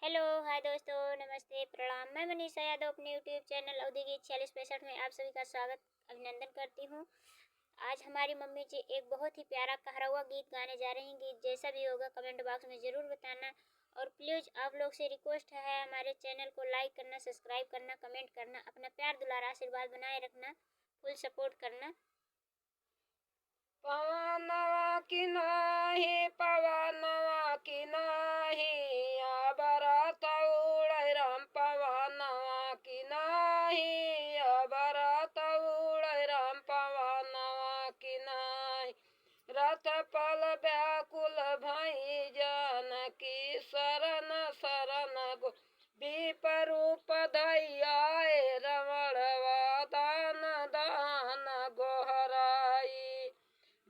Hello, हाय दोस्तों, नमस्ते, प्रणाम। मैं मनीषा यादव अपने यूट्यूब चैनल अवधि गीत 4665 में आप सभी का स्वागत अभिनंदन करती हूँ। आज हमारी मम्मी जी एक बहुत ही प्यारा कहरा हुआ गीत गाने जा रही हैं। गीत जैसा भी होगा कमेंट बॉक्स में ज़रूर बताना और प्लीज़ आप लोग से रिक्वेस्ट है हमारे चैनल को लाइक करना, सब्सक्राइब करना, कमेंट करना, अपना प्यार दुलार आशीर्वाद बनाए रखना, फुल सपोर्ट करना। पवनवा की नाही पवनवा की नाही अबरत उड़ै राम पवनवा की नाही अबरत उड़ै राम पवनवा की नाही रथ पल व्याकुल भई जानकी शरण शरण गो विपरूप धैयाए रमणवा दान दान गोहराई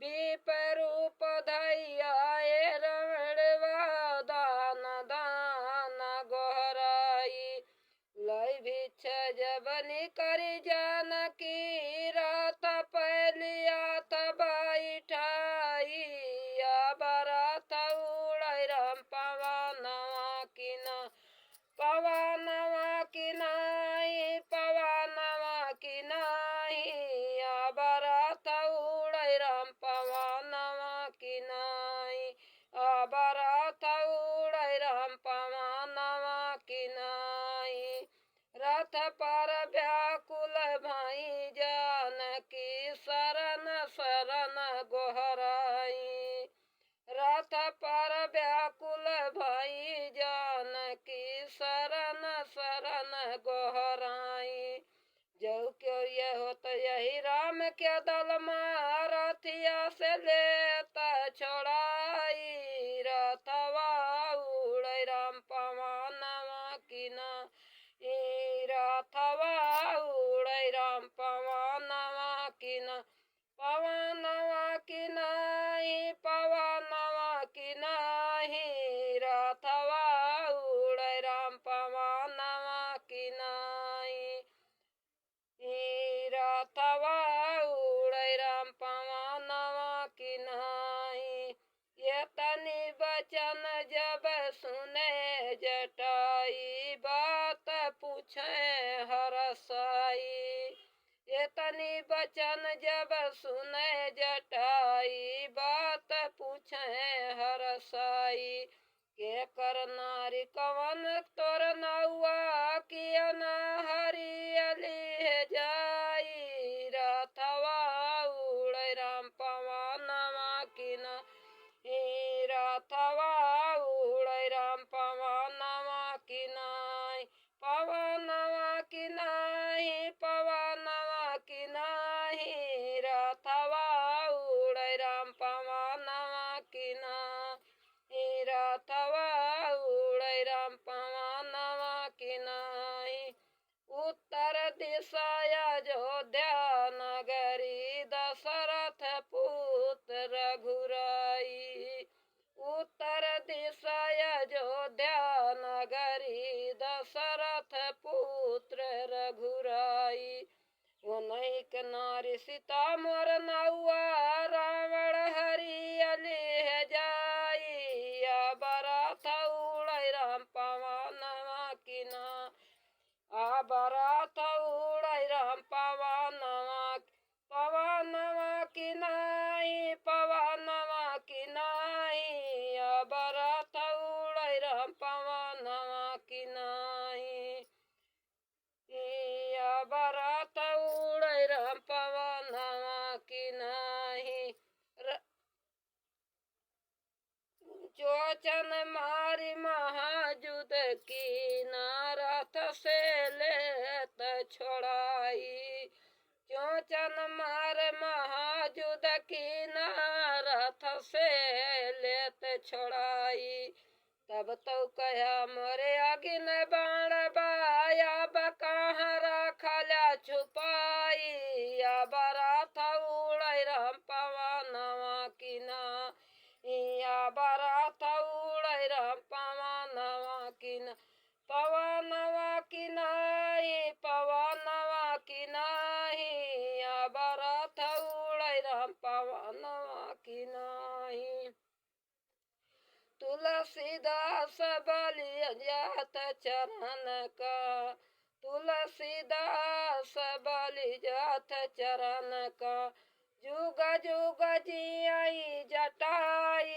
विपरूप धैयाए रमणवा दान दान गोहराई लय भिक्ष जबनी करी जानकी रात पहलिया बैठाई बरात उड़ै राम पवनवा की ना पवनवा की नाही पवनवा की नाही बरात उड़ै राम पवनवा की नाही बरात उड़ै राम पवनवा की नाही रथ पर व्याकुल भई जानकी शरण शरण गोहराई रथ पर व्याकुल भई जानकी शरण शरण गोहराई जो क्यों ये होत यही राम के दल रथिया से लेता छोड़ाई रथवा उड़ै राम पवनवा की ना रथवा उड़ै राम पवनवा की ना पवनवा की नाही पवनवा की नाही रथवा उड़ै राम पवनवा की नाही रथवा उड़ै राम पवनवा की नाही ये तनि बचन जब सुने जटाई बात पूछे हरसाई ये तनि बचन जब सुने जटाई बात पूछे हरसाई के कर नारी कवन तोर नौआ किया न हरियली जाई रथवा उड़ै राम पवनवा की ना रथवा उड़ै राम पवनवा की नाही पवनवा की नाही पवनवा की नाही रथवा उड़ै राम पवनवा की नाही रथवा उड़ै राम पवनवा की नाही उत्तर दिशा अयोध्या नगरी दशरथ पुत्र रघुराई उत्तर दिशा अयोध्या नगरी दशरथ पुत्र रघुराई उनैक नारी सीता मोर नौआ रावण हरियली जाई बरात उड़ै राम पवनवा की ना बरात उड़ै राम पवनवा पवनवा की नाही पवनवा की नाही बरात उड़ै राम पवनवा की नाही बरात उड़ै राम पवनवा की नाही चोचन मारी महाजुद की नारथ से लेत छोड़ाई चोचन मार महाजुद की नारथ से लेत छोड़ाई तब तो कहा मोरे अगिन बाण बाया बकहाँ रखला छुपाई बरात उड़ै राम पवनवा की ना बरात उड़ै राम पवनवा की ना पवनवा की नाही पवनवा की नाही बरात उड़ै राम पवनवा की नाही तुल तुलसीदास बलि जात चरण का, तुलसीदास बलि जात चरण का। जुग जुग जियाई जटाई